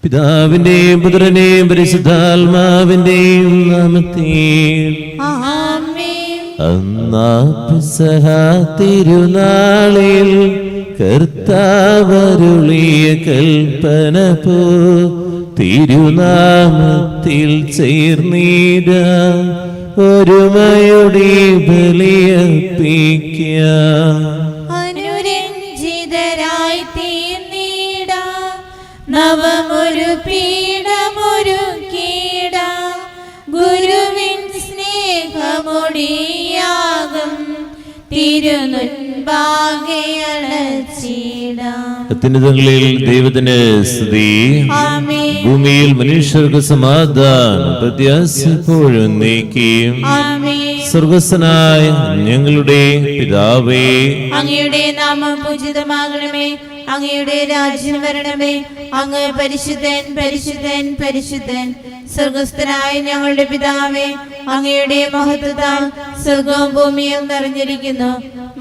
പിതാവിന്റെയും പുത്രന്റെയും പരിശുദ്ധാത്മാവിന്റെയും നാമത്തിൽ അന്നാ പെസഹ തിരുനാളിൽ കർത്താവരുളിയ കൽപ്പന പോ തിരുനാമത്തിൽ ചേർന്നിട ഒരുമയുടെ ബലിയർപ്പിക്ക. അനുരഞ്ജിതരായി തീർന്നിട നവമൊരു പീഠമൊരുക്കിട ഗുരുവിൻ സ്നേഹമൊടിയാകും അത്യുന്നതങ്ങളിൽ ദൈവത്തിന് സ്തുതി. ഭൂമിയിൽ മനുഷ്യർക്ക് സമാധാനം പ്രത്യാശപ്പോഴും നീക്കിയും. സ്വർഗസ്ഥനായ ഞങ്ങളുടെ പിതാവേ, അങ്ങയുടെ നാമം പൂജിതമാകണമേ, അങ്ങയുടെ രാജ്യം വരണമേ, അങ്ങ് പരിശുദ്ധൻ പരിശുദ്ധൻ പരിശുദ്ധൻ. സ്വർഗസ്ഥനായ ഞങ്ങളുടെ പിതാവേ, അങ്ങയുടെ മഹത്വത്താൽ സ്വർഗവും ഭൂമിയും നിറഞ്ഞിരിക്കുന്നു.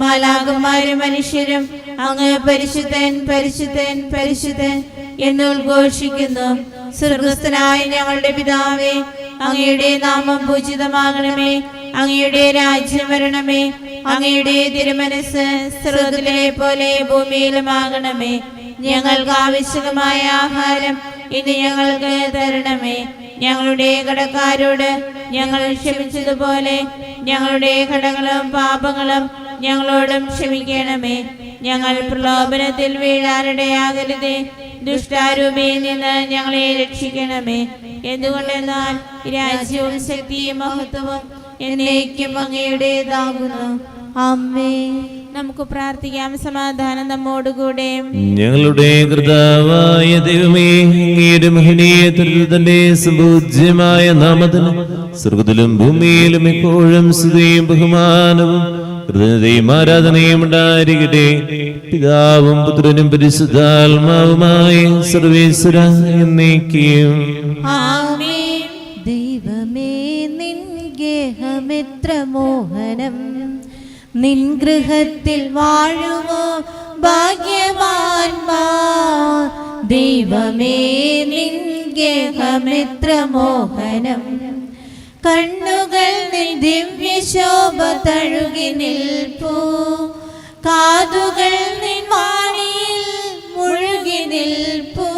മാലാഖമാരും മനുഷ്യരും അങ്ങ് പരിശുദ്ധൻ പരിശുദ്ധൻ പരിശുദ്ധൻ എന്ന് ഉദ്ഘോഷിക്കുന്നു. സ്വർഗസ്ഥനായ ഞങ്ങളുടെ പിതാവേ, അങ്ങയുടെ നാമം പൂജിതമാകണമേ, അങ്ങയുടെ രാജ്യം വരണമേ, അങ്ങയുടെ തിരുമനസ് സ്വർഗ്ഗത്തിലെ പോലെ ഭൂമിയിലുമാകണമേ. ഞങ്ങൾക്ക് ആവശ്യമായ ആഹാരം ഇന്ന് ഞങ്ങൾക്ക് തരണമേ. ഞങ്ങളുടെ കടക്കാരോട് ഞങ്ങൾ ക്ഷമിച്ചതുപോലെ ഞങ്ങളുടെ കടങ്ങളും പാപങ്ങളും ഞങ്ങളോടും ക്ഷമിക്കണമേ. ഞങ്ങൾ പ്രലോഭനത്തിൽ വീഴാനിടയാകരുതേ, ദുഷ്ടാരൂപിയിൽ നിന്ന് ഞങ്ങളെ രക്ഷിക്കണമേ. എന്തുകൊണ്ടെന്നാൽ രാജ്യവും ശക്തിയും മഹത്വവും എന്നേക്കും അങ്ങയുടേതാകുന്നു. ആമേൻ. നമുക്ക് പ്രാർത്ഥിക്കാം. സമാധാനം നമ്മോടുകൂടെ. ഞങ്ങളുടെ കർത്താവായ ദൈവമേ, അങ്ങയുടെ മഹനീയ തിരുത്തന്റെ സുപൂജ്യമായ നാമത്തിന് സ്വർഗ്ഗത്തിലും ഭൂമിയിലും എപ്പോഴും സ്തുതിയും ബഹുമാനവും കൃതജ്ഞതയും ആരാധനയും ഉണ്ടായിരിക്കട്ടെ. പിതാവും പുത്രനും പരിശുദ്ധാത്മാവുമായ സർവേശ്വര എന്നേക്കും. ആമേൻ. ദൈവമേ, നിൻ ഗേഹമെത്ര മോഹനം, നിൻ ഗൃഹത്തിൽ വാഴുമോ ഭാഗ്യവാന്മാർ. ദൈവമേ, നിൻ ഗേഹമെത്ര മോഹനം, കണ്ണുകൾ നിൻ ദിവ്യശോഭ തഴുകി നിൽപ്പൂ. കാതുകൾ നിൻ വാണിയിൽ മുഴുകി നിൽപ്പൂ.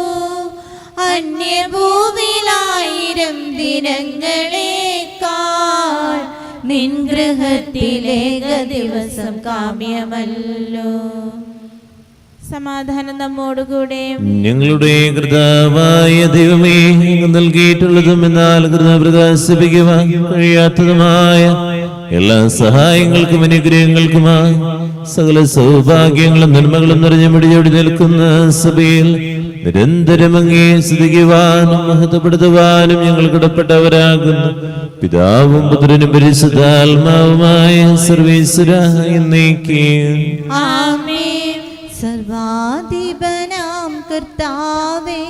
അന്യഭൂവിലായിരം ദിനങ്ങളേക്കാൾ നിൻ ഗൃഹത്തിലേക ദിവസം കാമ്യമല്ലോ. സമാധാനം നമ്മോടുകൂടെ. ഞങ്ങളുടെ കർത്താവായ ദൈവമേ, നൽകിയിട്ടുള്ളതും എന്നാൽ കൃത പ്രകാശിപ്പിക്കുവാൻ കഴിയാത്തതുമായ എല്ലാ സഹായങ്ങൾക്കും അനുഗ്രഹങ്ങൾക്കുമായി സകല സൗഭാഗ്യങ്ങളും നന്മകളും നിറഞ്ഞു മുടിയോടി നിൽക്കുന്ന സഭയിൽ നിരന്തരം അങ്ങേ സ്തുതിക്കുവാനും മഹത്വപ്പെടുത്തുവാനും ഞങ്ങൾ കടപ്പെട്ടവരാകുന്നു. പിതാവും പുത്രനും പരിശുദ്ധാത്മാവുമായ സർവേശ്വര എന്നേക്കും. ആമേൻ. സർവാധിപനാം കർത്താവേ,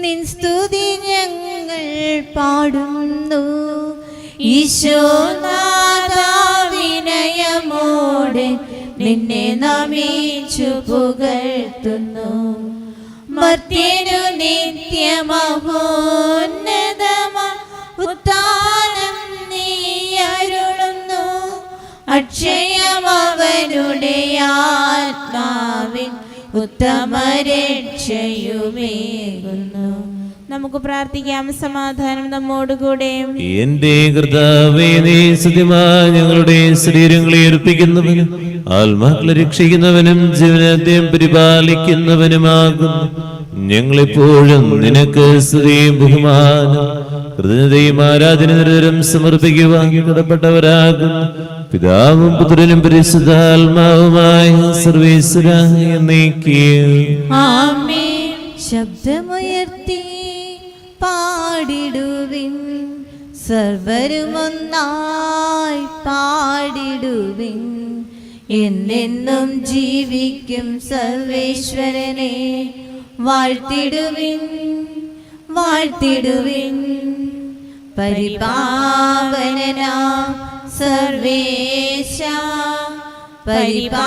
നിൻ സ്തുതി ഞങ്ങൾ പാടുന്നു. ഈശോനാഥാ, വിനയമോടെ നിന്നെ നമിച്ചു പുകഴ്ത്തുന്നു. മർത്യനു നിത്യമഹോന്നതമാ ഉത്താനം നീ അരുളുന്നു. അക്ഷയമവനുടെ ആത്മാവിൻ ഉത്തമരക്ഷയുമേകുന്നു. നമുക്ക് പ്രാർത്ഥിക്കാം. സമാധാനം നമ്മോടുകൂടെ. എന്റെ കർത്താവേ, നീ സത്യമായ ഞങ്ങളുടെ ശരീരങ്ങളെ അർപ്പിക്കുന്നവനും ആത്മാക്കളെ രക്ഷിക്കുന്നവനും ജീവനത്തെയും പരിപാലിക്കുന്നവനുമാകുന്നു. ഞങ്ങളെപ്പോഴും നിനക്ക് സ്തുതിയും ബഹുമാനം കൃതജ്ഞതയും ആരാധന നിരന്തരം സമർപ്പിക്കുവാൻ കടപ്പെട്ടവരാകുന്നു. പിതാവും പുത്രനും പരിശുദ്ധാത്മാവുമായ സർവേശ്വര എന്നേക്കും. ആമേൻ. ശബ്ദമുയർത്തി പാടിടുവിൻ, സർവരുമൊന്നായി പാടിടുവിൻ. എന്നെന്നും ജീവിക്കും സർവേശ്വരനെ വാഴ്ത്തിടുവിൻ വാഴ്ത്തിടുവിൻ. പരിപാവനനാം സർവേശ, പരിപാവനനാം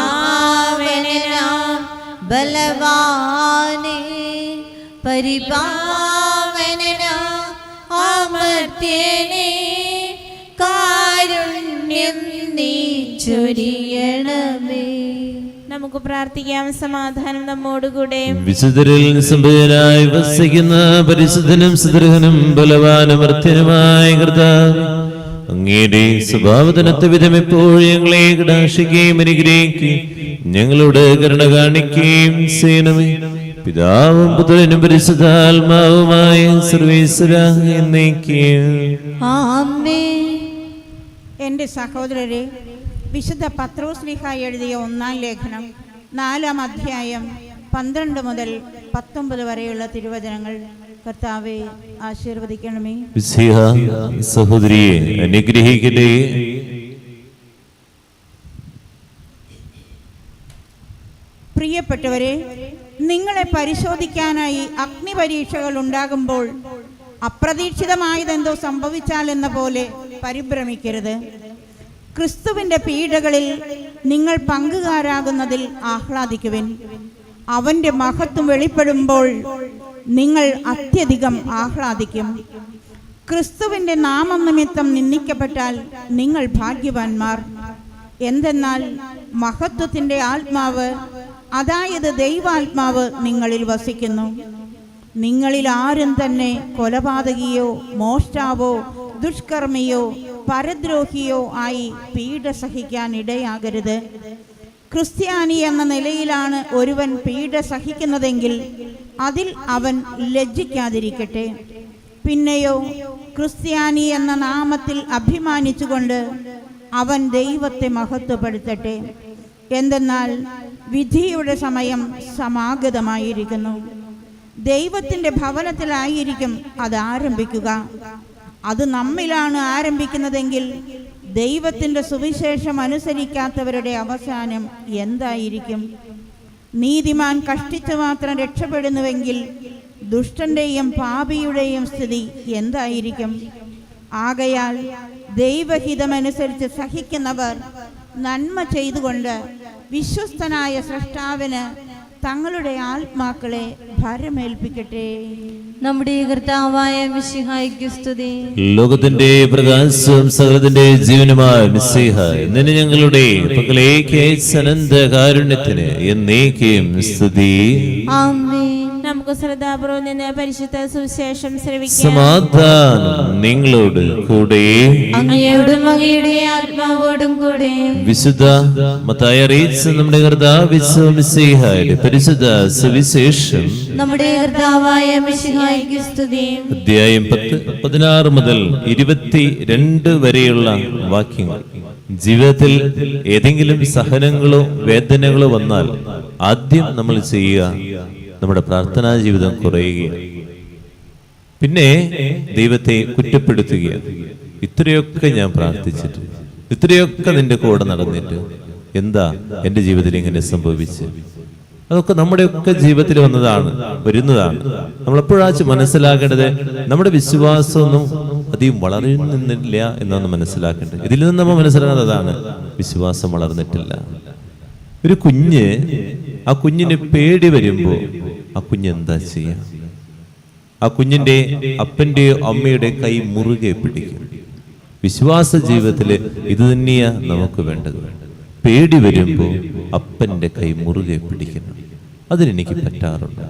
ബലവാനേ, പരിപാവനനാ അമർത്യനേ കാരുണ്യം നീ ചൊരിയണമേ. നമുക്ക് പ്രാർത്ഥിക്കാം. സമാധാനം നമ്മോടുകൂടെ. വിശുദ്ധരിൽ സംഭവനായി വസിക്കുന്ന പരിശുദ്ധനും സുദൃഹനും ബലവാനമർത്യനുമായ കർത്താവേ, അങ്ങയുടെ സ്വഭാവത്തിനൊത്ത വിധം എപ്പോഴും ഞങ്ങളെ കടാക്ഷിക്കുകയും അനുഗ്രഹിക്കുകയും ഞങ്ങളോട് കരുണ കാണിക്കുകയും ചെയ്യണമേ. പിതാവും പുത്രനും പരിശുദ്ധാത്മാവുമായ സർവീശ്വരാ എന്നേക്കും ആമേൻ. എൻ്റെ സഹോദരരെ, വിശുദ്ധ പത്രോസ് ശ്ലീഹ എഴുതിയ 1-ാം ലേഖനം 4-ാം അധ്യായം 12 മുതൽ 19 വരെയുള്ള തിരുവചനങ്ങൾ കർത്താവെ ആശീർവദിക്കണമേ. മിശിഹ സഹോദരിയെ അനുഗ്രഹിക്കട്ടെ. പ്രിയപ്പെട്ടവരെ, നിങ്ങളെ പരിശോധിക്കാനായി അഗ്നിപരീക്ഷകൾ ഉണ്ടാകുമ്പോൾ അപ്രതീക്ഷിതമായതെന്തോ സംഭവിച്ചാലെന്ന പോലെ പരിഭ്രമിക്കരുത്. ക്രിസ്തുവിൻ്റെ പീഡകളിൽ നിങ്ങൾ പങ്കുകാരാകുന്നതിൽ ആഹ്ലാദിക്കുവിൻ. അവൻ്റെ മഹത്വം വെളിപ്പെടുമ്പോൾ നിങ്ങൾ അത്യധികം ആഹ്ലാദിക്കും. ക്രിസ്തുവിൻ്റെ നാമനിമിത്തം നിന്ദിക്കപ്പെട്ടാൽ നിങ്ങൾ ഭാഗ്യവാന്മാർ. എന്തെന്നാൽ മഹത്വത്തിൻ്റെ ആത്മാവ്, അതായത് ദൈവാത്മാവ് നിങ്ങളിൽ വസിക്കുന്നു. നിങ്ങളിൽ ആരും തന്നെ കൊലപാതകിയോ മോഷ്ടാവോ ദുഷ്കർമ്മിയോ പരദ്രോഹിയോ ആയി പീഡ സഹിക്കാൻ ഇടയാകരുത്. ക്രിസ്ത്യാനി എന്ന നിലയിലാണ് ഒരുവൻ പീഡ സഹിക്കുന്നതെങ്കിൽ അതിൽ അവൻ ലജ്ജിക്കാതിരിക്കട്ടെ. പിന്നെയോ ക്രിസ്ത്യാനി എന്ന നാമത്തിൽ അഭിമാനിച്ചുകൊണ്ട് അവൻ ദൈവത്തെ മഹത്വപ്പെടുത്തട്ടെ. എന്തെന്നാൽ വിധിയുടെ സമയം സമാഗതമായിരിക്കുന്നു. ദൈവത്തിൻ്റെ ഭവനത്തിലായിരിക്കും അത് ആരംഭിക്കുക. അത് നമ്മിലാണ് ആരംഭിക്കുന്നതെങ്കിൽ ദൈവത്തിൻ്റെ സുവിശേഷം അനുസരിക്കാത്തവരുടെ അവസാനം എന്തായിരിക്കും? നീതിമാൻ കഷ്ടിച്ചു മാത്രം രക്ഷപ്പെടുന്നുവെങ്കിൽ ദുഷ്ടന്റെയും പാപിയുടെയും സ്ഥിതി എന്തായിരിക്കും? ആകയാൽ ദൈവഹിതമനുസരിച്ച് സഹിക്കുന്നവർ നന്മ ചെയ്തുകൊണ്ട് വിശ്വസ്തനായ സ്രഷ്ടാവിന് തങ്ങളുടെ ആത്മാക്കളെ ഭരമേൽപ്പിക്കട്ടെ. നമ്മുടെ കർത്താവായ മിശിഹായ്ക്ക് സ്തുതി. ലോകത്തിന്റെ പ്രകാശവും സകലത്തിന്റെ ജീവനുമായ മിശിഹ, നിന്നെ ഞങ്ങളുടെ പക്കലേക്ക് അനന്ത കാരുണ്യത്തിന് എന്നേക്കും സ്തുതി. ആമേൻ. നമുക്ക് ശ്രദ്ധാപൂർവം നിന്ന് പരിശുദ്ധ സുവിശേഷം ശ്രവിക്കാം. സമാധാനം നിങ്ങളോട് കൂടെ. അങ്ങയോടും അങ്ങയുടെ ആത്മാവോടും കൂടെ. വിശുദ്ധ മത്തായി അറിയിച്ച നമ്മുടെ കർത്താവ് മിശിഹായുടെ പരിശുദ്ധ സുവിശേഷം. നമ്മുടെ കർത്താവായ മിശിഹായ്ക്ക് സ്തുതി. അധ്യായം 10:16 മുതൽ 22 വരെയുള്ള വാക്യങ്ങൾ. ജീവിതത്തിൽ ഏതെങ്കിലും സഹനങ്ങളോ വേദനകളോ വന്നാൽ ആദ്യം നമ്മൾ ചെയ്യുക നമ്മുടെ പ്രാർത്ഥനാ ജീവിതം കുറയുകയാണ്. പിന്നെ ദൈവത്തെ കുറ്റപ്പെടുത്തുകയാണ്. ഇത്രയൊക്കെ ഞാൻ പ്രാർത്ഥിച്ചിട്ട്, ഇത്രയൊക്കെ നിന്റെ കൂടെ നടന്നിട്ട് എന്താ എൻ്റെ ജീവിതത്തിൽ ഇങ്ങനെ സംഭവിച്ച്? അതൊക്കെ നമ്മുടെയൊക്കെ ജീവിതത്തിൽ വരുന്നതാണ്. നമ്മളെപ്പോഴാച്ച് മനസ്സിലാക്കേണ്ടത് നമ്മുടെ വിശ്വാസമൊന്നും അധികം വളരുന്നില്ല എന്നാണ് മനസ്സിലാക്കേണ്ടത്. ഇതിൽ നിന്ന് നമ്മൾ മനസ്സിലാക്കുന്നത് അതാണ്, വിശ്വാസം വളർന്നിട്ടില്ല. ഒരു കുഞ്ഞ്, ആ കുഞ്ഞിന് പേടി വരുമ്പോൾ ആ കുഞ്ഞ് എന്താ ചെയ്യാ? ആ കുഞ്ഞിന്റെ അപ്പന്റെയോ അമ്മയുടെ കൈ മുറുകെ പിടിക്കും. വിശ്വാസ ജീവിതത്തിൽ ഇത് തന്നെയാ നമുക്ക് വേണ്ടത്. പേടി വരുമ്പോൾ അപ്പന്റെ കൈ മുറുകെ പിടിക്കണം. അതിനെനിക്ക് പറ്റാറുണ്ട്.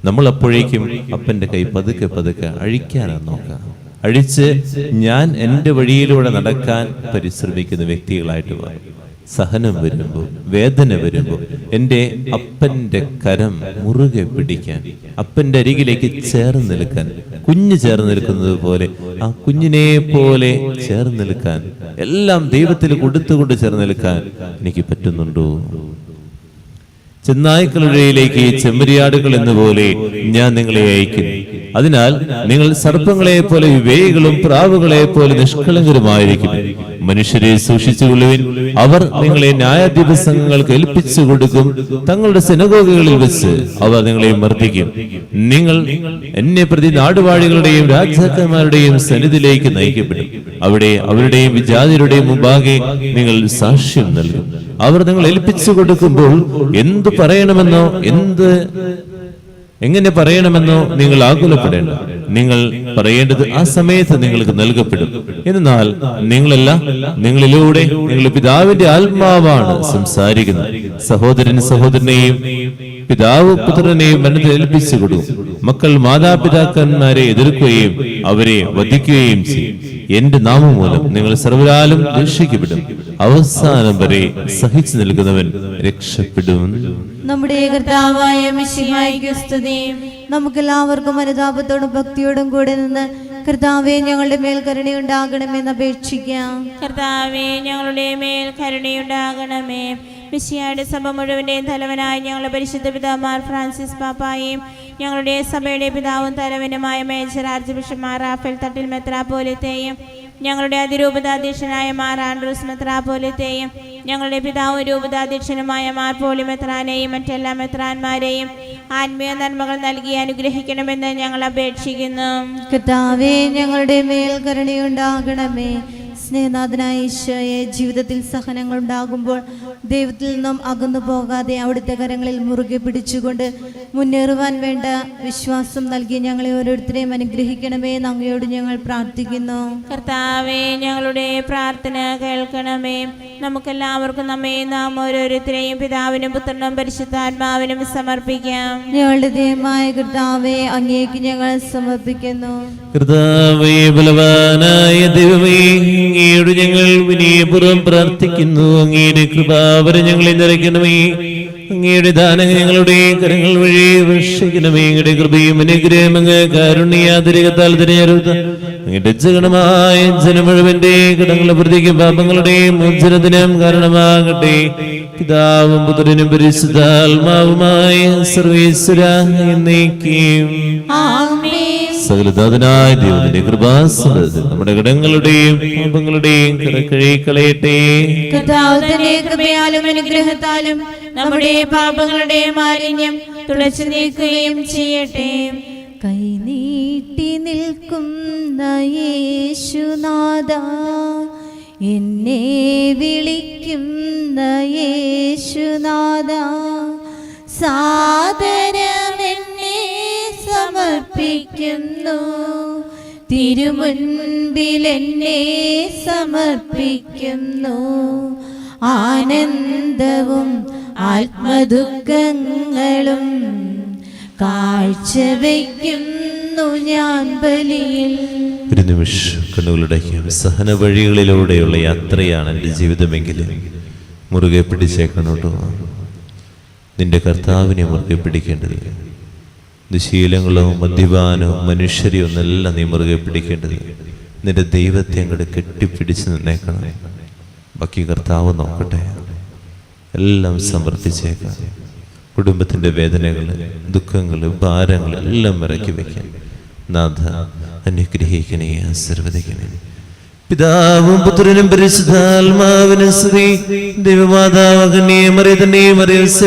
നമ്മൾ അപ്പോഴേക്കും അപ്പന്റെ കൈ പതുക്കെ പതുക്കെ അഴിക്കാനാണ് നോക്കുക. അഴിച്ച് ഞാൻ എൻ്റെ വഴിയിലൂടെ നടക്കാൻ പരിശ്രമിക്കുന്ന വ്യക്തികളായിട്ട് മാറും. സഹനം വരുമ്പോൾ, വേദന വരുമ്പോൾ എൻ്റെ അപ്പൻ്റെ കരം മുറുകെ പിടിക്കാൻ, അപ്പൻ്റെ അരികിലേക്ക് ചേർന്ന് നിൽക്കാൻ, കുഞ്ഞ് ചേർന്ന് നിൽക്കുന്നത് പോലെ ആ കുഞ്ഞിനെ പോലെ ചേർന്ന് നിൽക്കാൻ, എല്ലാം ദൈവത്തിൽ കൊടുത്തുകൊണ്ട് ചേർന്ന് നിൽക്കാൻ എനിക്ക് പറ്റുന്നുണ്ടോ? ചെന്നായ്ക്കളുടെയിലേക്ക് ചെമ്മരിയാടുകൾ എന്നപോലെ ഞാൻ നിങ്ങളെ അയക്കുന്നു. അതിനാൽ നിങ്ങൾ സർപ്പങ്ങളെ പോലെ വിവേകികളും പ്രാവുകളെ പോലെ നിഷ്കളങ്കരുമായിരിക്കും. മനുഷ്യരെ സൂക്ഷിച്ചുകൊള്ളുവിൻ, അവർ നിങ്ങളെ ന്യായാധിപസംഘങ്ങൾക്ക് ഏൽപ്പിച്ചു കൊടുക്കും. തങ്ങളുടെ സിനഗോഗുകളിൽ വെച്ച് അവർ നിങ്ങളെ മർദ്ദിക്കും. നിങ്ങൾ എന്നെ പ്രതി നാടുവാഴികളുടെയും രാജാക്കന്മാരുടെയും സന്നിധിയിലേക്ക് നയിക്കപ്പെടും. അവിടെ അവരുടെയും വിജാതിയുടെയും മുമ്പാകെ നിങ്ങൾ സാക്ഷ്യം നൽകും. അവർ നിങ്ങൾ ഏൽപ്പിച്ചു കൊടുക്കുമ്പോൾ എന്ത് പറയണമെന്നോ എന്ത് എങ്ങനെ പറയണമെന്നോ നിങ്ങൾ ആകുലപ്പെടേണ്ട. നിങ്ങൾ പറയേണ്ടത് ആ സമയത്ത് നിങ്ങൾക്ക് നൽകപ്പെടും. എന്നാൽ നിങ്ങളിലൂടെ നിങ്ങൾ പിതാവിന്റെ ആത്മാവാണ് സംസാരിക്കുന്നത്. സഹോദരൻ സഹോദരനെയും പിതാവ് പുത്രനെയും മനസ്സിൽ ഏൽപ്പിച്ചു കൊടുക്കും. മക്കൾ മാതാപിതാക്കന്മാരെ എതിർക്കുകയും അവരെ വധിക്കുകയും ചെയ്യും. എന്റെ നാമം മൂലം നിങ്ങൾ സർവ്വരാലും രക്ഷിക്കപ്പെടും. അവസാനം വരെ സഹിച്ചു നിൽക്കുന്നവൻ രക്ഷപ്പെടും. നമ്മുടെ കർത്താവായ മിശിഹായിക്ക് സ്തുതി. നമുക്കെല്ലാവർക്കും അനുതാപത്തോടും ഭക്തിയോടും കൂടെ നിന്ന് കർത്താവേ ഞങ്ങളുടെ മേൽ കരുണയുണ്ടാകണമെന്ന് അപേക്ഷിക്കാം. കർത്താവേ ഞങ്ങളുടെ മേൽ കരുണയുണ്ടാകണമേ. മിശിഹായുടെ സഭ മുഴുവന്റെയും തലവനായി ഞങ്ങളുടെ പരിശുദ്ധ പിതാമാർ ഫ്രാൻസിസ് പാപ്പായും ഞങ്ങളുടെ സഭയുടെ പിതാവും തലവനുമായ major archbishop Mar Raphael Thattil മെത്രാപ്പോലീത്തയും ഞങ്ങളുടെ അതിരൂപതാധ്യക്ഷനായ മാർ ആൻഡ്രൂസ് മെത്രാപ്പോലീത്തയും ഞങ്ങളുടെ പിതാവും രൂപതാധ്യക്ഷനുമായ മാർ പോളി മെത്രാനെയും മറ്റെല്ലാ മെത്രാന്മാരെയും ആത്മീയ നന്മകൾ നൽകി അനുഗ്രഹിക്കണമെന്ന് ഞങ്ങൾ അപേക്ഷിക്കുന്നു. കർത്താവേ ഞങ്ങളുടെ മേൽ കരുണയുണ്ടാകണമേ. സ്നേഹനാഥനായ ഈശോയെ, ജീവിതത്തിൽ സഹനങ്ങൾ ഉണ്ടാകുമ്പോൾ ദൈവത്തിൽ നിന്നും അകന്നു പോകാതെ അവിടുത്തെ കരങ്ങളിൽ മുറുകെ പിടിച്ചുകൊണ്ട് മുന്നേറുവാൻ വേണ്ട വിശ്വാസം നൽകി ഞങ്ങളെ ഓരോരുത്തരെയും അനുഗ്രഹിക്കണമേ എന്ന് അങ്ങയോട് ഞങ്ങൾ പ്രാർത്ഥിക്കുന്നു. കർത്താവേ ഞങ്ങളുടെ പ്രാർത്ഥന കേൾക്കണമേ. നമുക്കെല്ലാവർക്കും നാം ഓരോരുത്തരെയും പിതാവിനും പുത്രനും പരിശുദ്ധാത്മാവിനും സമർപ്പിക്കാം. ഞങ്ങളുടെ ദൈവമായ കർത്താവേ, അങ്ങേക്ക് ഞങ്ങൾ സമർപ്പിക്കുന്നു. കർത്താവേ, ബലവാനായ ദൈവമേ, അങ്ങയോട് ഞങ്ങൾ വിനയപൂർവ്വം പ്രാർത്ഥിക്കുന്നു. അങ്ങയുടെ കൃപാവരം ഞങ്ങളെ നിറയ്ക്കണമേ. അങ്ങയുടെ ദാനങ്ങൾ ഞങ്ങളുടെ കരങ്ങൾ വഴി വർഷിക്കണമേ. അങ്ങയുടെ കൃപയും അനുഗ്രഹം അങ്ങ് കാരുണ്യാതിരികത്താൽ തിരഞ്ഞെടുത്ത അങ്ങയുടെ ജഗണമായ ജനം മുഴുവന്റെ കടങ്ങളുടെ പ്രതിക്കും പാപങ്ങളുടെയും മോചനത്തിനും കാരണമാകട്ടെ. പിതാവും പുത്രനും പരിശുദ്ധാത്മാവുമായ സർവേശ്വര എന്നേക്കും ആമേൻ. സകലനാഥനായ ദൈവത്തിന്റെ കൃപാസനത്തിൽ നമ്മുടെ കടങ്ങളുടെയും പാപങ്ങളുടെയും കഴുകിക്കളയട്ടെ. കർത്താവിന്റെ കൃപയാലും അനുഗ്രഹത്താലും നമ്മുടെ പാപങ്ങളുടെ മാലിന്യം തുടച്ചു നീക്കുകയും ചെയ്യട്ടെ. കൈനീട്ടി നിൽക്കുന്ന യേശുനാഥ, എന്നെ വിളിക്കുന്ന യേശുനാഥ, സാദരമെന്നെ സമർപ്പിക്കുന്നു. തിരുമുൻപിൽ എന്നെ സമർപ്പിക്കുന്നു. ആനന്ദവും ആത്മദുഃഖങ്ങളും കാഴ്ചവെക്കുന്നു ഞാൻ ബലിയിൽ. ഒരു നിമിഷം കണ്ണുകളുടേക്കും സഹന വഴികളിലൂടെയുള്ള യാത്രയാണ് എൻ്റെ ജീവിതമെങ്കിൽ മുറുകെ പിടിച്ചേക്കണോട്ടോ. നിന്റെ കർത്താവിനെ മുറുകെ പിടിക്കേണ്ടത്. ദുശീലങ്ങളോ മദ്യപാനോ മനുഷ്യരെയോ ഒന്നല്ല നീ മുറുകെ പിടിക്കേണ്ടത്. നിന്റെ ദൈവത്തെ അങ്ങോട്ട് കെട്ടിപ്പിടിച്ച് നിന്നേക്കണം. ബാക്കി കർത്താവ് നോക്കട്ടെ. എല്ലാം സമർപ്പിച്ചേക്കാം. കുടുംബത്തിൻ്റെ വേദനകൾ, ദുഃഖങ്ങൾ, ഭാരങ്ങൾ എല്ലാം ഇറക്കി വയ്ക്കാൻ. നാഥ അനുഗ്രഹിക്കണേ, ആശീർവദിക്കണേ. പിതാവും പുത്രനും പരിശുദ്ധാത്മാവിനും സ്തുതി. ദൈവമാതാവകനെ മറിയതന്നെയും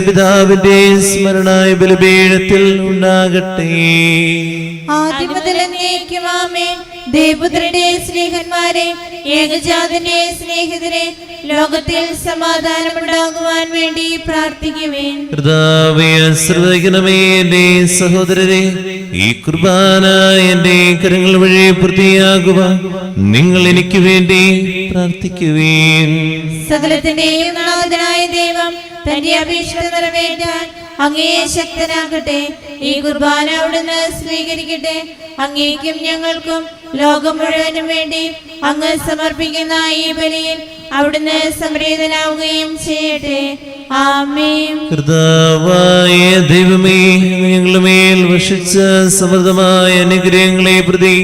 പിതാവിന്റെ സ്മരണായ ബലിപീഠത്തിൽ ഉണ്ടാകട്ടെ. ആദ്യം മുതൽ എന്നേക്കും ആമേൻ. ദേവപുത്രന്റെ സ്നേഹന്മാരെ, ഏകജാതന്റെ സ്നേഹിതരെ, ലോകത്തിൽ സമാധാനമുണ്ടാകുവാൻ വേണ്ടി പ്രാർത്ഥിക്കുവേൻ. കർത്താവേ, ആശീർവദിക്കണമേ എന്റെ സഹോദരരെ. ഈ കുർബാന എന്റെ കരങ്ങൾ വഴി പൂർത്തിയാകുവാൻ നിങ്ങൾ എനിക്ക് വേണ്ടി പ്രാർത്ഥിക്കുവേൻ. സകലത്തിന്റെയും നാഥനായ ദൈവം തന്റെ അപേക്ഷ നിറവേറ്റാൻ അങ്ങേ ശക്തനാകട്ടെ. ഈ കുർബാന അവിടുന്ന് സ്വീകരിക്കട്ടെ. അങ്ങേക്കും ഞങ്ങൾക്കും ലോകം മുഴുവനും വേണ്ടി അങ്ങ് സമർപ്പിക്കുന്ന ഈ ബലിയിൽ അവിടുന്ന് സംപ്രീതനാവുകയും ചെയ്യട്ടെ. ആമേൻ. കർത്താവായ ദൈവമേ, ഞങ്ങളുടെ മേൽ വർഷിച്ച സമൃദ്ധമായ അനുഗ്രഹങ്ങളെ പ്രതി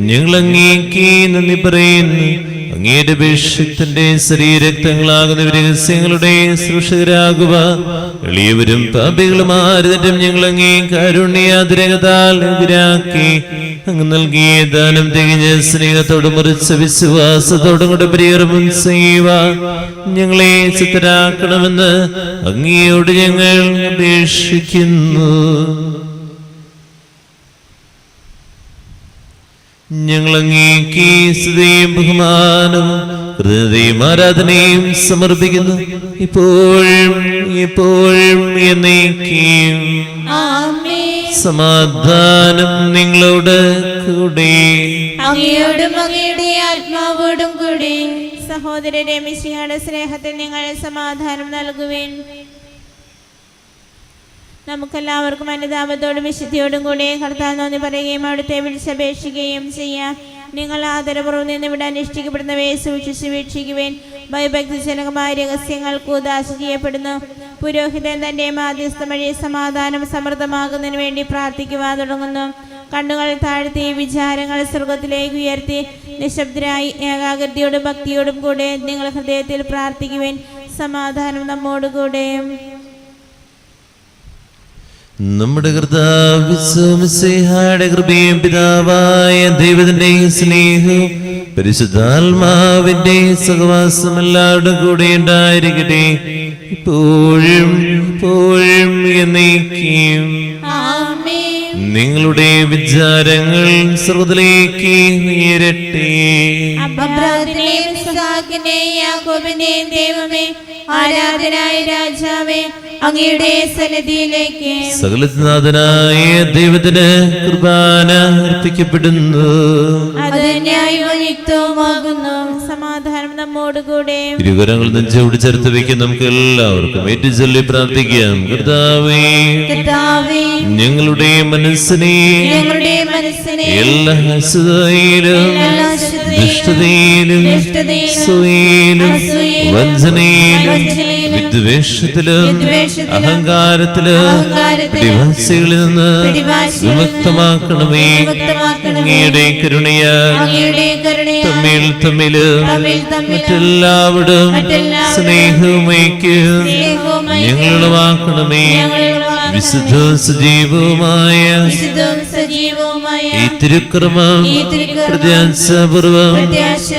ഞങ്ങൾ അങ്ങേക്ക് നന്ദി പറയുന്നു. അങ്ങയുടെ അഭിഷിക്തന്റെ ശരീരക്തങ്ങളാകുന്ന രഹസ്യങ്ങളുടെ സൃഷ്ടികരാകുക. എളിയവരും പാപികളുമാരും ഞങ്ങൾ അങ്ങേ കാരുണ്യാതിരകത്താൽ എതിരാക്കി അങ്ങ് നൽകിയ ദാനം തികഞ്ഞ സ്നേഹത്തോടും മുറിച്ച വിശ്വാസത്തോടും കൂടെ പരികർമ്മം ചെയ്യുക ഞങ്ങളെ ചിത്തരാക്കണമെന്ന് അങ്ങയോട് ഞങ്ങൾ അപേക്ഷിക്കുന്നു. ഞങ്ങൾ അങ്ങേക്ക് സ്തുതിയും ബഹുമാനവും ഹൃദയവും ആരാധനയും സമർപ്പിക്കുന്നു, ഇപ്പോഴും എപ്പോഴും എന്നേക്കും. ആമേൻ. സമാധാനം നിങ്ങളോട് കൂടെ. അങ്ങയോടും അങ്ങയുടെ ആത്മാവോടും കൂടി. സഹോദരരെ, മിശിഹായുടെ സ്നേഹത്തിൽ നിങ്ങൾ സമാധാനം നൽകുവിൻ. നമുക്കെല്ലാവർക്കും അനുതാപത്തോടും വിശുദ്ധിയോടും കൂടി കർത്താവ് നന്ദി പറയുകയും അവിടുത്തെ വിളിച്ചപേക്ഷിക്കുകയും ചെയ്യാം. നിങ്ങൾ ആദരപൂർവ്വം നിന്ന് ഇവിടെ അനുഷ്ഠിക്കപ്പെടുന്നവയെ സൂക്ഷിച്ച് വീക്ഷിക്കുവാൻ. ഭയഭക്തിജനകമായ രഹസ്യങ്ങൾ കൂദാശ ചെയ്യപ്പെടുന്നു. പുരോഹിതൻ തന്റെ മാധ്യസ്ഥം വഴി സമാധാനം സമൃദ്ധമാകുന്നതിന് വേണ്ടി പ്രാർത്ഥിക്കുവാൻ തുടങ്ങുന്നു. കണ്ണുകൾ താഴ്ത്തി വിചാരങ്ങൾ സ്വർഗത്തിലേക്ക് ഉയർത്തി നിശബ്ദരായി ഏകാഗ്രതയോടും ഭക്തിയോടും കൂടെ നിങ്ങൾ ഹൃദയത്തിൽ പ്രാർത്ഥിക്കുവാൻ. സമാധാനം നമ്മോടുകൂടെ. നമ്മുടെ കർത്താവ് മിശിഹായുടെ കൃപയും പിതാവായ ദൈവത്തിന്റെ സ്നേഹവും പരിശുദ്ധാത്മാവിന്റെ സഹവാസം എല്ലാവരുടെ കൂടെ ഉണ്ടായിരിക്കട്ടെ, ഇപ്പോഴും എപ്പോഴും എന്നേക്കും. നിങ്ങളുടെ വിചാരങ്ങൾ സ്വർഗ്ഗത്തിലേക്ക് ഉയരട്ടെ. അബ്രാഹാമിനെയും ഇസ്ഹാക്കിനെയും യാക്കോബിനെയും ദൈവമേ, ആരാധനായ രാജാവേ, അങ്ങയുടെ സന്നിധിയിലേക്ക് സകലനാഥനായ ദൈവത്തിന് കുർബാന അർപ്പിക്കപ്പെടുന്നു. അത് ന്യായവും യുക്തവുമാകുന്നു. സമാധാനം നമ്മോടുകൂടെ. ഇരുകരങ്ങൾ നെഞ്ചോട് ചേർത്ത് വയ്ക്കാൻ നമുക്ക് എല്ലാവർക്കും ഏറ്റുചൊല്ലി പ്രാർത്ഥിക്കാം. കർത്താവേ, ഞങ്ങളുടെ മനസ്സിനെ എല്ലാ അശുദ്ധതയിലും ദുഷ്ടതയിലും സ്വയിലും വഞ്ചനയിലും വിദ്വേഷത്തിലും അഹങ്കാരത്തിലും പിടിവാസികളിൽ നിന്ന് വിമുക്തമാക്കണമേ. അങ്ങയുടെ കരുണയാൽ തമ്മില് മറ്റെല്ലാവരും സ്നേഹവും ഐക്യവും ഞങ്ങളുമാക്കണമേ. വിശുദ്ധ സജീവവുമായ ഈ തിരുക്രമം പ്രത്യാശാപൂർവം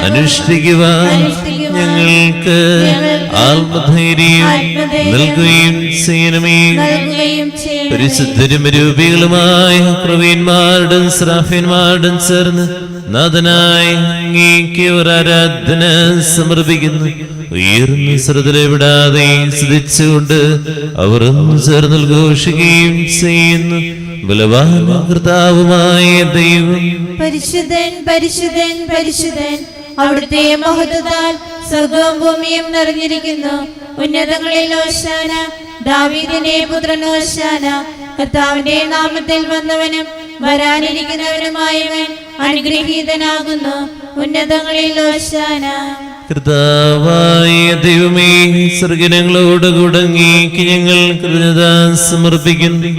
അനുഷ്ഠിക്കുവാൻ ഞങ്ങൾക്ക് ആത്മധൈര്യം നൽകുകയും ചെയ്യണമേ. പരിശുദ്ധരും രൂപികളുമായ പ്രവീന്മാരുടെയും ശ്രാഫ്യന്മാരുടെയും ചേർന്ന് നാഥനായ അങ്ങേക്ക് ഒരു ആരാധന സമർപ്പിക്കുന്നു. ഉയർന്ന ശ്രദ്ധ വിടാതെ സ്തുതിച്ചുകൊണ്ട് അവർ ഒന്ന് ചേർന്ന് ഘോഷിക്കുകയും ചെയ്യുന്നു. ബലവാൻ കർത്താവുമായ ദൈവം പരിശുദ്ധൻ, പരിശുദ്ധൻ, പരിശുദ്ധൻ. അവിടുത്തെ മഹത്വത്താൽ സ്വർഗവും ഭൂമിയും നിറഞ്ഞിരിക്കുന്നു. ഉന്നതങ്ങളിൽ ഹോശാന, ദാവീദിന്റെ പുത്രൻ ഹോശാന. കർത്താവിന്റെ നാമത്തിൽ വന്നവനും വരാനിരിക്കുന്നവനുമായവൻ അനുഗ്രഹീതനാകുന്നു. ഉന്നതങ്ങളിൽ ഹോശാന. കർത്താവായ ദൈവമേ, സ്വർഗ്ഗങ്ങളോടുകൂടെ അങ്ങേക്ക് ഞങ്ങൾ കൃതജ്ഞത സമർപ്പിക്കുന്നു.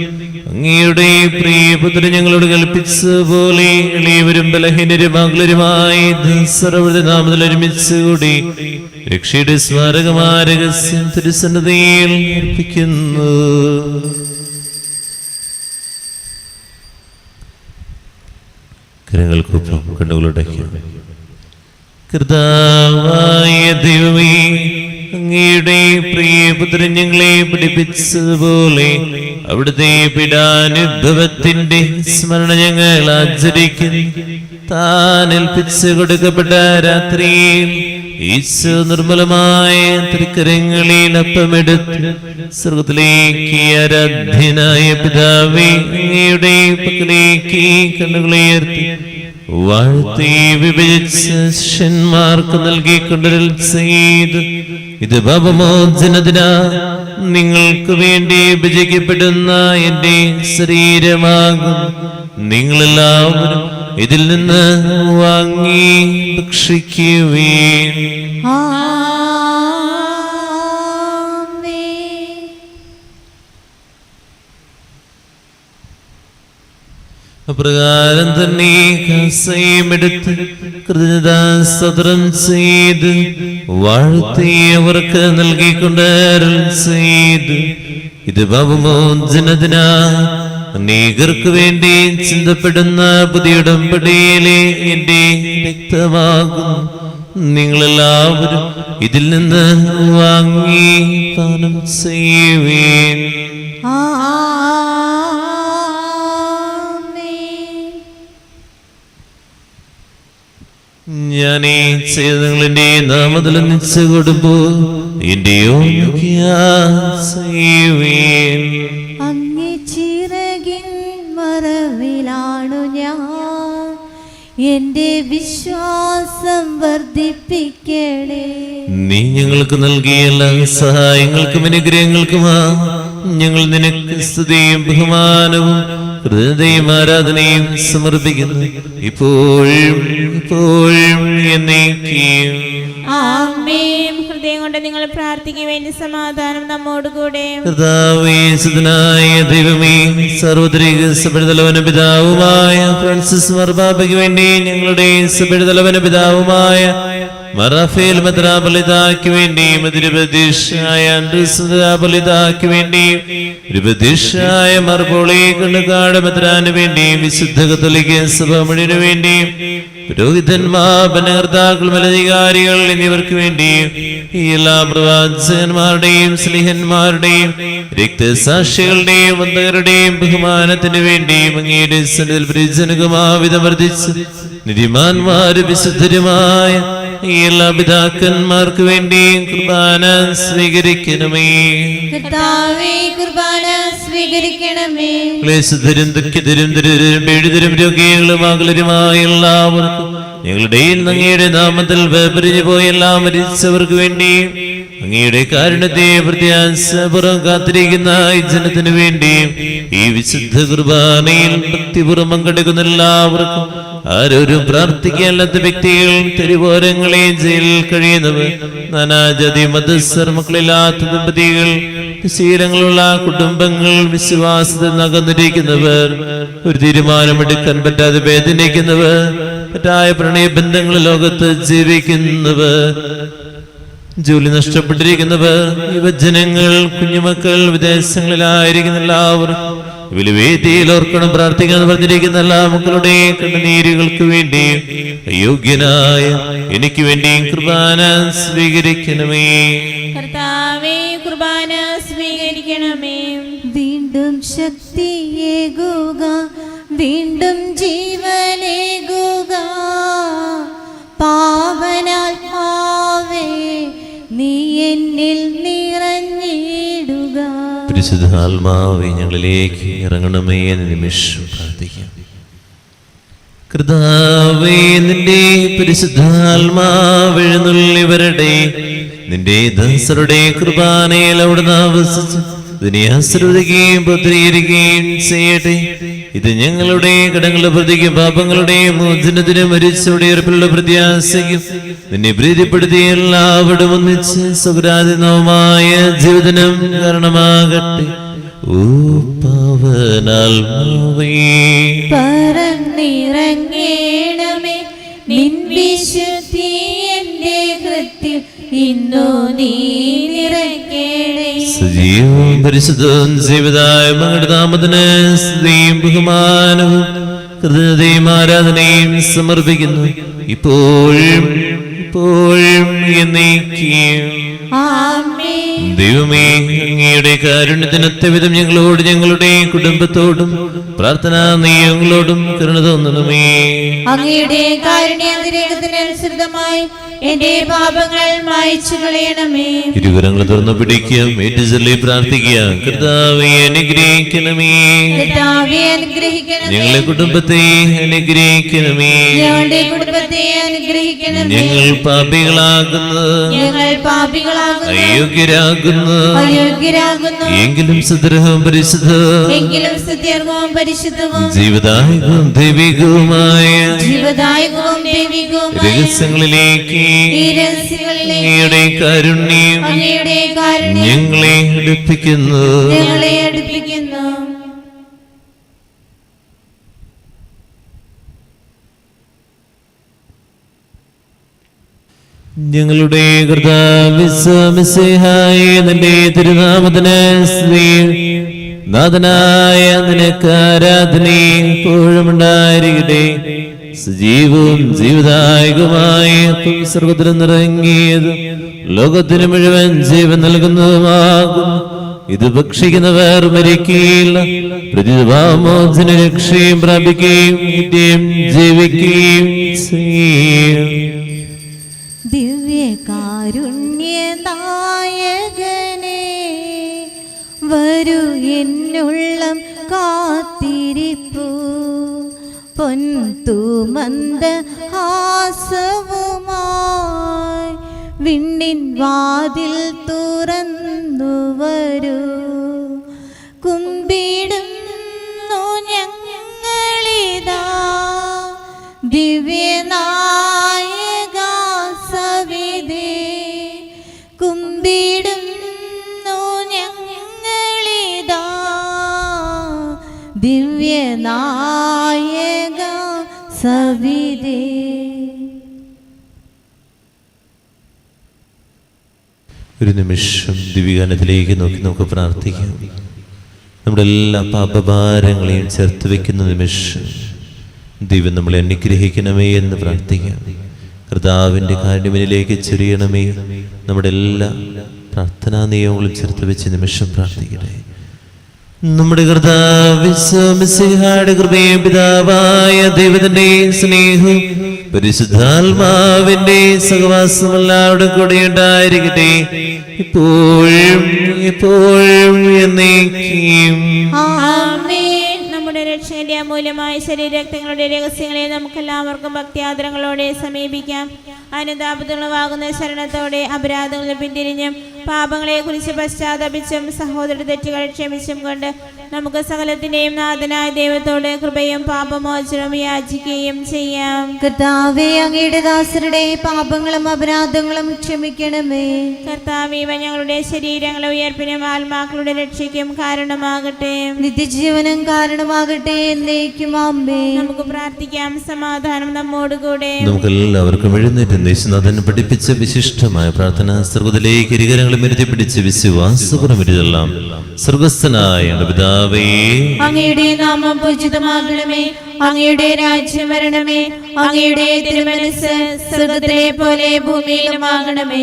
അങ്ങയുടെ പ്രിയപുത്രൻ ഞങ്ങളോട് കൽപ്പിച്ചതുപോലെ എളിയവരും ബലഹീനരും അകലരുമായി സർവ്വരുടെ നാമത്തിൽ ഒരുമിച്ച് കൂടി രക്ഷയുടെ സ്മാരകമായ രഹസ്യം തിരുസന്നിധിയിൽ അർപ്പിക്കുന്നു. കരങ്ങൾക്കൊപ്പം കണ്ണുകളുടെ കർത്താവായ ദൈവമേ, അങ്ങയുടെ പ്രിയപുത്രൻ ഞങ്ങളെ പഠിപ്പിച്ചതുപോലെ അവിടുത്തെ പീഡാനുഭവത്തിന്റെ സ്മരണ ഞങ്ങൾ ആചരിക്കുന്നു. താൻ ഏൽപ്പിച്ചു കൊടുക്കപ്പെട്ട രാത്രിയിൽ ഈശോ നിർമ്മലമായ തൃക്കരങ്ങളിൽ അപ്പമെടുത്ത് സ്വർഗ്ഗത്തിലേക്ക് ആരാധ്യനായ പിതാവേ, അങ്ങയുടെ പക്കലേക്ക് കണ്ണുകളുയർത്തി വാഴ്ത്തി വിഭജിച്ച് ശിഷ്യന്മാർക്ക് നൽകിക്കൊണ്ടരുൾ ചെയ്ത്, ഇത് പാപമോചനത്തിനാ നിങ്ങൾക്ക് വേണ്ടി വിഭജിക്കപ്പെടുന്ന എന്റെ ശരീരമാകും. നിങ്ങളെല്ലാവരും ഇതിൽ നിന്ന് വാങ്ങി ഭക്ഷിക്കുവീൻ. അപ്രകാരം തന്നെ കസയുമെടുത്ത് കൃതജ്ഞതാസ്തോത്രം ചെയ്ത് വാഴ്ത്തി അവർക്ക് നൽകിക്കൊണ്ട് അരുൾ ചെയ്തു, ഇത് പാപമോചനത്തിനാ അനേകർക്ക് വേണ്ടി ചിന്തപ്പെടുന്ന പുതിയ ഉടമ്പടിയിലെ എന്റെ രക്തമാകും. നിങ്ങളെല്ലാവരും ഇതിൽ നിന്ന് വാങ്ങി പാനം ചെയ്യുവീൻ. ഞാനീ ചെയ്തങ്ങളുടെ നാമത്തിൽ നിശ്ച കൊടുപ്പോ എന്റെ അങ്ങേ ചിറകിൻ നിന്നിലാണു ഞാൻ. എന്റെ വിശ്വാസം വർദ്ധിപ്പിക്കണേ. നീ ഞങ്ങൾക്ക് നൽകിയ എല്ലാ സഹായങ്ങൾക്കും അനുഗ്രഹങ്ങൾക്കുമാ ഞങ്ങൾ നിനക്ക് സ്തുതിയും ബഹുമാനവും ഹൃദയം ആരാധനയും സമർപ്പിക്കുന്നു, ഇപ്പോഴും ഇപ്പോഴും എന്നേക്കും. ആമേൻ. ഹൃദയം കൊണ്ട് നിങ്ങൾ പ്രാർത്ഥിക്കുക. വേണ്ടി സമാധാനം നമ്മോടുകൂടെ. കർത്താവേ, സുതനായ ദൈവമേ, സർവ്വത്രിക സഭയുടെ തലവനും പിതാവുമായ ഫ്രാൻസിസ് മാർപ്പാപ്പയ്ക്ക് വേണ്ടി ഞങ്ങളുടെ സഭയുടെ തലവനും പിതാവുമായ മറാഫേൽ മെത്രാപ്പൊലീത്തായ്ക്ക് വേണ്ടി മതിരുപദേശായ ആൻഡ്രൂസ് മെത്രാപ്പൊലീത്തായ്ക്ക് വേണ്ടി രൂപദേശായ മർപോളി കണ്ണുകാട് മെത്രാന് വേണ്ടി വിശുദ്ധ കത്തോലിക്ക സഭ മുഴുവന് വേണ്ടി പുരോഹിതന്മാർ, ഭരണകർത്താക്കൾ, മേലധികാരികൾ എന്നിവർക്ക് വേണ്ടി ഈ എല്ലാ പ്രവാചകന്മാരുടെയും സ്ലിഹന്മാരുടെയും രക്തസാക്ഷികളുടെയും വന്ദകരുടെയും ബഹുമാനത്തിന് വേണ്ടി അങ്ങയുടെ സന്നിധിയിൽ പരിജനകമാവിധം വർദ്ധിച്ച് നിധിമാന്മാരും വിശുദ്ധരുമായ ഈ എല്ലാ പിതാക്കന്മാർക്ക് വേണ്ടി കുർബാന സ്വീകരിക്കണമേ. കർത്താവേ, കുർബാന സ്വീകരിക്കണമേ. ക്ലേശതരും ദുഃഖിതരും ദരിദ്രരും പീഡിതരും രോഗികളും അകലരുമായ എല്ലാവർക്കും ഞങ്ങളുടെ അങ്ങയുടെ നാമത്തിൽ വേർപിരിഞ്ഞു പോയ എല്ലാ മരിച്ചവർക്ക് വേണ്ടി അങ്ങയുടെ കാരുണ്യത്തെ പ്രത്യാശപൂർവ്വം കാത്തിരിക്കുന്ന ഈ ജനത്തിനു വേണ്ടി ഈ വിശുദ്ധ കുർബാനയിൽ ഭക്തിപൂർവ്വം പങ്കെടുക്കുന്ന എല്ലാവർക്കും, ആരോരും പ്രാർത്ഥിക്കാത്ത വ്യക്തികൾ, തെരുവോരങ്ങളെ ജയിലിൽ കഴിയുന്നവർ, നാനാജാതി മതസ്ഥർ, മക്കളില്ലാത്ത ദമ്പതികൾ, ശീലങ്ങളുള്ള കുടുംബങ്ങൾ, വിശ്വാസത്തിൽ നകന്നിരിക്കുന്നവർ, ഒരു തീരുമാനമെടുക്കാൻ പറ്റാതെ വേദനിക്കുന്നവർ, തെറ്റായ പ്രണയബന്ധങ്ങൾ ലോകത്ത് ജീവിക്കുന്നവർ, ജോലി നഷ്ടപ്പെട്ടിരിക്കുന്നവർ, യുവജനങ്ങൾ, കുഞ്ഞുമക്കൾ, വിദേശങ്ങളിലായിരിക്കുന്ന എല്ലാവർക്കും വിലുവേദിയിൽ ഓർക്കണം പ്രാർത്ഥിക്കാൻ പറഞ്ഞിരിക്കുന്ന എല്ലാ മക്കളുടെ കണ്ണുനീരുകൾക്ക് വേണ്ടി അയോഗ്യനായ എനിക്ക് വേണ്ടി കുർബാന സ്വീകരിക്കണമേ. കർത്താവേ, കുർബാന സ്വീകരിക്കണമേ. വീണ്ടും ശക്തിയേകുക, വീണ്ടും ജീവനേകുക, പാവനാത്മാവേ നീ എന്നിൽ നിറഞ്ഞിടുക. പരിശുദ്ധാത്മാവേ, ഞങ്ങളിലേക്ക് ഇറങ്ങണമേ എന്ന് നിമിഷം പ്രാർത്ഥിക്കാം. കർത്താവേ, നിന്റെ പരിശുദ്ധാത്മാവ് എഴുന്നള്ളിവരുടെ നിന്റെ ദാസരുടെ കുർബാനയിൽ അവിടുന്ന് ആവസിച്ച് ഇതിനെ ആശ്രയിക്കുകയും പുത്രീകരിക്കുകയും ചെയ്യട്ടെ. ഇത് ഞങ്ങളുടെ കടങ്ങളുടെ പ്രതിക്കും പാപങ്ങളുടെ മോചനത്തിനും മരിച്ചവരുടെ ഉറപ്പുള്ള പ്രത്യാശയ്ക്കും നിന്നെ പ്രീതിപ്പെടുത്തിയ എല്ലാവരും ഒന്നിച്ച് സുഖരാധിനവുമായ ജീവിതനം കാരണമാകട്ടെ. ഓ പാവനാത്മാവേ, പറന്നിറങ്ങേണമേ, നിൻ വിശുദ്ധി എന്റെ ഹൃത്തിൽ ഇന്നു നീ നിറയ്ക്കേണേ. സജീവവും പരിശുദ്ധവും ജീവിതായ മകളുടെ നാമത്തിന് സ്തുതിയും ബഹുമാനവും കൃതജ്ഞതയും ആരാധനയും സമർപ്പിക്കുന്നു, ഇപ്പോഴും ഇപ്പോഴും എന്നേക്കും. ആമേൻ. ദൈവമേ, അങ്ങയുടെ കാരുണ്യത്തിനൊത്ത വിധം ഞങ്ങളോട് ഞങ്ങളുടെ കുടുംബത്തോടും പ്രാർത്ഥനാ നിയമങ്ങളോടും കരുണ തോന്നണമേ. അങ്ങയുടെ കാരുണ്യാതിരേകത്തിനനുസൃതമായി എന്റെ പാപങ്ങൾ മായ്ച്ചു കളയണമേ. ഇരുകരങ്ങൾ തുറന്നു പിടിക്കാം, ഏറ്റുചൊല്ലി പ്രാർത്ഥിക്കാം. കർത്താവേ, അനുഗ്രഹിക്കണമേ. കർത്താവേ, അനുഗ്രഹിക്കണമേ. ഞങ്ങളെ കുടുംബത്തെ അനുഗ്രഹിക്കണമേ. ഞങ്ങളുടെ കുടുംബത്തെ അനുഗ്രഹിക്കണമേ. ഞങ്ങൾ പാപികളാകുന്നു, ഞങ്ങൾ പാപികളാകുന്നു, അയോഗ്യരാകുന്നു. എങ്കിലും സുദ്രഹവും പരിശുദ്ധവും എങ്കിലും സ്തുത്യർഹവും പരിശുദ്ധവും ജീവദായകവും ദൈവികവുമായ ജീവദായകവും ദൈവികവും രഹസ്യങ്ങളിലേക്ക് അങ്ങയുടെ കാരുണ്യം ഞങ്ങളെ അടുപ്പിക്കുന്നു. ഞങ്ങളുടെ കർത്താവിശ്വമിശിഹായ നിന്റെ തിരുനാമത്തിന് സ്തുതി. നാഥനായ നിനക്ക് ആരാധനയും എപ്പോഴും ഉണ്ടായിരിക്കട്ടെ. സജീവവും ജീവദായകമായ സ്വർഗ്ഗത്തിൽ നിറങ്ങിയതും ലോകത്തിന് മുഴുവൻ ജീവൻ നൽകുന്നതുമാകും. ഇത് ഭക്ഷിക്കുന്നവർ മരിക്കുകയില്ല, പ്രതിഭാമോചന രക്ഷയും പ്രാപിക്കുകയും നിത്യം ജീവിക്കുകയും ചെയ്യും. ദിവ്യകാരുണ്യനായകനേ, വരൂ എന്നുള്ളം കാത്തിരിപ്പൂ. തൂമന്ദഹാസവുമായി വിണ്ണിൻ വാതിൽ തുറന്നു വരൂ. കുമ്പിടുന്നു ഞങ്ങളിതാ ദിവ്യനായക സവിധേ. കുമ്പിടുന്നു ഞങ്ങളിതാ ദിവ്യനായക സവിധേ. ഒരു നിമിഷം ദിവ്യഗാനത്തിലേക്ക് നോക്കി നമുക്ക് പ്രാർത്ഥിക്കാം. നമ്മുടെ എല്ലാ പാപഭാരങ്ങളെയും ചേർത്ത് വെക്കുന്ന നിമിഷം ദൈവം നമ്മളെ അനുഗ്രഹിക്കണമേ എന്ന് പ്രാർത്ഥിക്കാം. കർത്താവിൻ്റെ കാരുണ്യത്തിലേക്ക് ചൊരിയണമേ. നമ്മുടെ എല്ലാ പ്രാർത്ഥനാ നിയമങ്ങളും ചേർത്ത് വെച്ച് നിമിഷം പ്രാർത്ഥിക്കട്ടെ. നമ്മുടെ കർത്താവിന്റെ കൃപയും പിതാവായ ദൈവത്തിന്റെ സ്നേഹവും പരിശുദ്ധാത്മാവിന്റെ സഹവാസം എല്ലാവരുടെ കൂടെ ഉണ്ടായിരിക്കട്ടെ, ഇപ്പോഴും എപ്പോഴും എന്നേക്കും. ആമേൻ. നമ്മുടെ രക്ഷകന്റെ അമൂല്യമായ ശരീരരക്തങ്ങളുടെ രഹസ്യങ്ങളെ നമുക്കെല്ലാവർക്കും ഭക്തിയാദരങ്ങളോടെ സമീപിക്കാം. അനുതാപത്തുളവാകുന്ന ശരണത്തോടെ അപരാധങ്ങളിൽ പിന്തിരിഞ്ഞും പാപങ്ങളെ കുറിച്ച് പശ്ചാത്തപിച്ചും സഹോദര തെറ്റുകൾ ക്ഷമിച്ചും കൊണ്ട് നമുക്ക് സകലത്തിന്റെയും നാഥനായ ദൈവത്തോട് കൃപയും പാപമോചനവും യാചിക്കുകയും ചെയ്യാം. കർത്താവേ, അങ്ങയുടെ ദാസരുടെ പാപങ്ങളും അപരാധങ്ങളും ക്ഷമിക്കണമേ. കർത്താവേ, ഇവ ഞങ്ങളുടെ ശരീരങ്ങളെ ഉയർപ്പിനും ആത്മാക്കളുടെ രക്ഷയ്ക്കും കാരണമാകട്ടെ, നിത്യജീവനം കാരണമാകട്ടെ എന്നേക്കും. ആമേൻ. നമുക്ക് പ്രാർത്ഥിക്കാം. സമാധാനം നമ്മോടുകൂടെ. നമുക്കെല്ലാവർക്കും എഴുന്നേറ്റ് യേശുനാഥൻ പഠിപ്പിച്ച വിശിഷ്ടമായ പ്രാർത്ഥന സർവ്വതിലേക്ക് ഇരുകരങ്ങളും എത്തിപ്പിടിച്ച് വിശ്വാസപുറമിരുതെല്ലാം. സ്വർഗസ്ഥനായ പിതാവേ, അങ്ങയുടെ നാമം പൂജിതമാകണമേ, അങ്ങയുടെ രാജ്യം വരണമേ, അങ്ങയുടെ തിരുമനസ്സ് സ്വർഗ്ഗത്തിലെ പോലെ ഭൂമിയിലുമാകണമേ.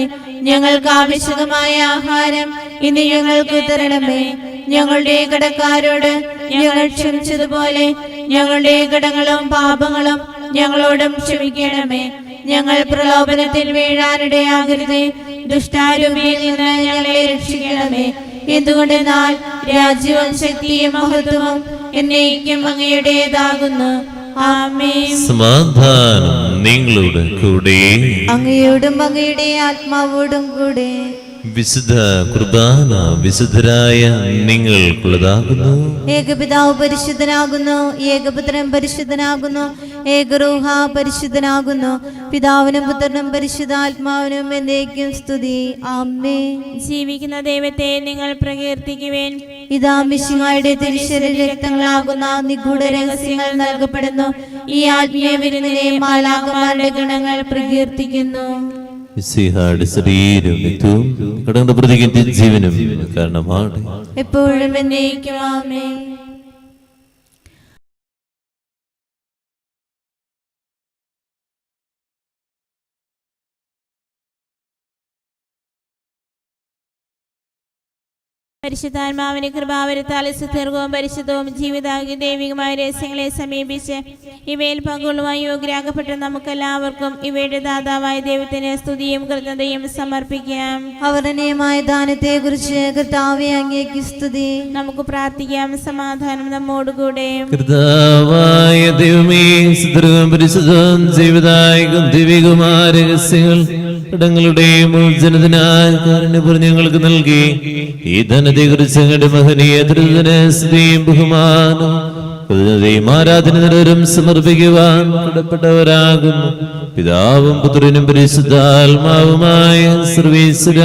ഞങ്ങൾക്ക് ആവശ്യമായ ആഹാരം ഇന്ന് ഞങ്ങൾക്ക് തരണമേ. ഞങ്ങളുടെ കടക്കാരോട് ഞങ്ങൾ ക്ഷമിച്ചതുപോലെ ഞങ്ങളുടെ കടങ്ങളും പാപങ്ങളും ഞങ്ങളോടും ക്ഷമിക്കണമേ. ഞങ്ങൾ പ്രലോഭനത്തിൽ വീഴാനിടയാകരുതേ, ദുഷ്ടാരൂപിയിൽ നിന്ന് ഞങ്ങളെ രക്ഷിക്കണമേ. എന്തുകൊണ്ടെന്നാൽ രാജ്യവും ശക്തിയും മഹത്വവും എന്നേക്കും അങ്ങയുടേതാകുന്നു. ആമേൻ. സമാധാനം നിങ്ങളുടെ കൂടെ. അങ്ങയോടും അങ്ങയുടെ ആത്മാവോടും കൂടെ. വിശുദ്ധ കുർബാന വിശുദ്ധരായ നിങ്ങൾക്കുള്ളതാകുന്നു. ഏകപിതാവ് പരിശുദ്ധനാകുന്നു, ഏകപുത്രൻ പരിശുദ്ധനാകുന്നു, ഏകരൂഹ പരിശുദ്ധനാകുന്നു. പിതാവിനും പുത്രനും പരിശുദ്ധാത്മാവിനും എന്നേക്കും സ്തുതി. ആമേൻ. ജീവിക്കുന്ന ദൈവത്തെ നിങ്ങൾ പ്രകീർത്തിക്കുവേൻ. ഇതാ മിശിഹായുടെ തിരുശരീര രക്തങ്ങളാകുന്ന നിഗൂഢ രഹസ്യങ്ങൾ നൽകപ്പെടുന്നു. ഈ ആത്മീയ വിരുന്നിനെ മാലാഖമാരുടെ ഗണങ്ങൾ പ്രകീർത്തിക്കുന്നു. മിശിഹായുടെ ശരീരവും രക്തവും കടങ്ങളുടെ പ്രതിക്ക് ജീവനും കാരണമാണ്. എപ്പോഴും എന്നേക്കും. ആമേൻ. പരിശുദ്ധാത്മാവിന്റെ കൃപാവരത്താൽ സുദീർഘവും പരിശുദ്ധവും ജീവിതാഗ്യ ദൈവികമായ രഹസ്യങ്ങളെ സമീപിച്ച് ഇവയിൽ പങ്കുകൊള്ളുവാൻ യോഗ്യരാകപ്പെട്ട നമുക്കെല്ലാവർക്കും ഇവയുടെ ദാതാവായ ദൈവത്തിന് സ്തുതിയും കൃതജ്ഞതയും സമർപ്പിക്കാം. അവർണീയമായ ദാനത്തെ കുറിച്ച് കർത്താവേ അങ്ങേക്ക് സ്തുതി. നമുക്ക് പ്രാർത്ഥിക്കാം. സമാധാനം നമ്മോടുകൂടെ. കർത്താവായ ദൈവമേ, സുദീർഘവും പരിശുദ്ധവും ജീവിതായകം ദൈവികമായ രഹസ്യങ്ങൾ ഇടങ്ങളുടെ മോചനത്തിനായി കാരുണ്യപൂർവ്വം ഞങ്ങൾക്ക് നൽകി. ഈ ധനത്തെ കുറിച്ച് ഞങ്ങളുടെ മഹനീയ സ്തുതിയും ബഹുമാനവും ആരാധന നിരന്തരം സമർപ്പിക്കുവാൻ കടപ്പെട്ടവരാകുന്നു. പിതാവും പുത്രനും പരിശുദ്ധാത്മാവുമായ സർവീശ്വര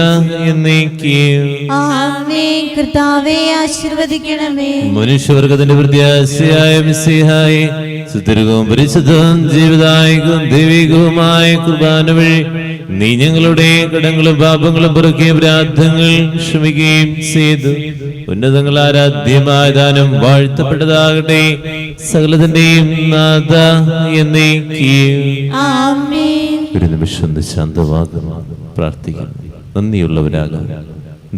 എന്നേക്കും. ആമേൻ. കർത്താവേ ആശീർവദിക്കണമേ. മനുഷ്യവർഗത്തിന്റെ പ്രത്യാശയായ മിശിഹായെ സുദീർഘവും പരിശുദ്ധവും ജീവിതായകവും ദൈവികവുമായ കുർബാന വഴി നീ ഞങ്ങളുടെ കടങ്ങളും പാപങ്ങളും പുറക്കിയ പ്രാർത്ഥങ്ങൾ ക്ഷമിക്കുകയും ചെയ്തു. ഉന്നതങ്ങൾ ആരാധ്യമായ ദാനം വാഴ്ത്തപ്പെട്ടതാകട്ടെ. സകലത്തിന്റെയും നാഥ എന്നേക്കും. ആമേൻ. ഒരു നിമിഷം ശാന്തമാകും പ്രാർത്ഥിക്കുന്നു. നന്ദിയുള്ളവരാകും.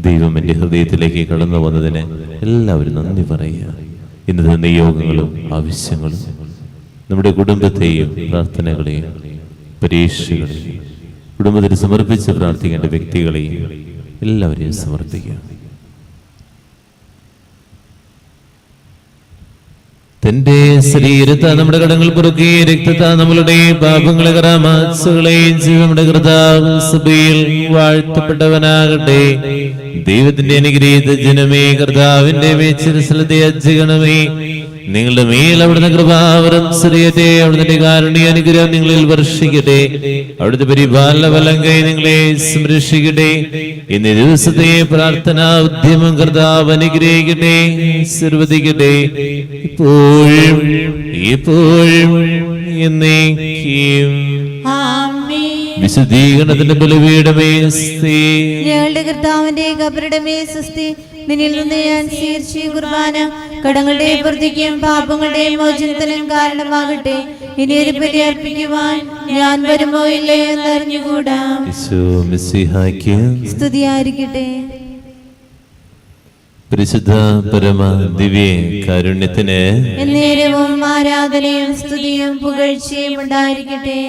ദൈവം എന്റെ ഹൃദയത്തിലേക്ക് കടന്നു വന്നതിന് എല്ലാവരും നന്ദി പറയുക. ഇന്നത്തെ നിയോഗങ്ങളും ആവശ്യങ്ങളും നമ്മുടെ കുടുംബത്തെയും പ്രാർത്ഥനകളെയും പരീക്ഷകളെയും കുടുംബത്തിന് സമർപ്പിച്ച് പ്രാർത്ഥിക്കേണ്ട വ്യക്തികളെയും എല്ലാവരെയും സമർപ്പിക്കുക. തന്റെ ശരീരത്താ നമ്മുടെ കടങ്ങൾ പൊറുക്കി രക്തത്താ നമ്മളുടെ പാപങ്ങളെ കറാമാസുകളെയും ചെയ്ത് നമ്മുടെ കർത്താവ് സഭയിൽ വാഴ്ത്തപ്പെട്ടവനാകട്ടെ. ദൈവത്തിന്റെ അനുഗ്രഹീത ജനമേ, കർത്താവിന്റെ മേച്ചിരസലത്തെ അജ്ജഗണമേ, നിങ്ങളുടെ മേൽ അവിടുന്ന് കൃപാവരം ചെറിയട്ടെ. അവിടുത്തെ കാരുണ്യ അനുഗ്രഹം നിങ്ങളിൽ വർഷിക്കട്ടെ. അവിടുത്തെ പരിപാലന വലങ്കൈ നിങ്ങളെ സംരക്ഷിക്കട്ടെ. ഇന്ന് ദിവസത്തെ പ്രാർത്ഥനാ ഉദ്യമം കർത്താവ് അനുഗ്രഹിക്കട്ടെ, ആശീർവദിക്കട്ടെ, ഇപ്പോഴും എപ്പോഴും എന്നേക്കും. വിശുദ്ധീകരണത്തിന്റെ ബലിപീഠമേ സ്തുതി. ഞങ്ങളുടെ കർത്താവിന്റെ കബറിടമേ സ്വസ്തി. നിന്നിൽ നിന്ന് ഞാൻ സ്വീകരിച്ച കുർബാന കടങ്ങളുടെ പൂർത്തിക്കും പാപങ്ങളുടെ മോചനത്തിനും കാരണമാകട്ടെ. ഇനി ഒരു ബലി അർപ്പിക്കുവാൻ ഞാൻ വരുമോ ഇല്ലയോ എന്നറിഞ്ഞുകൂടാ. സ്തുതിയായിരിക്കട്ടെ. പരിശുദ്ധ പരമ ദിവ്യ കാരുണ്യത്തിന് എന്നേരവും ആരാധനയും സ്തുതിയും പുകഴ്ചയും ഉണ്ടായിരിക്കട്ടെ.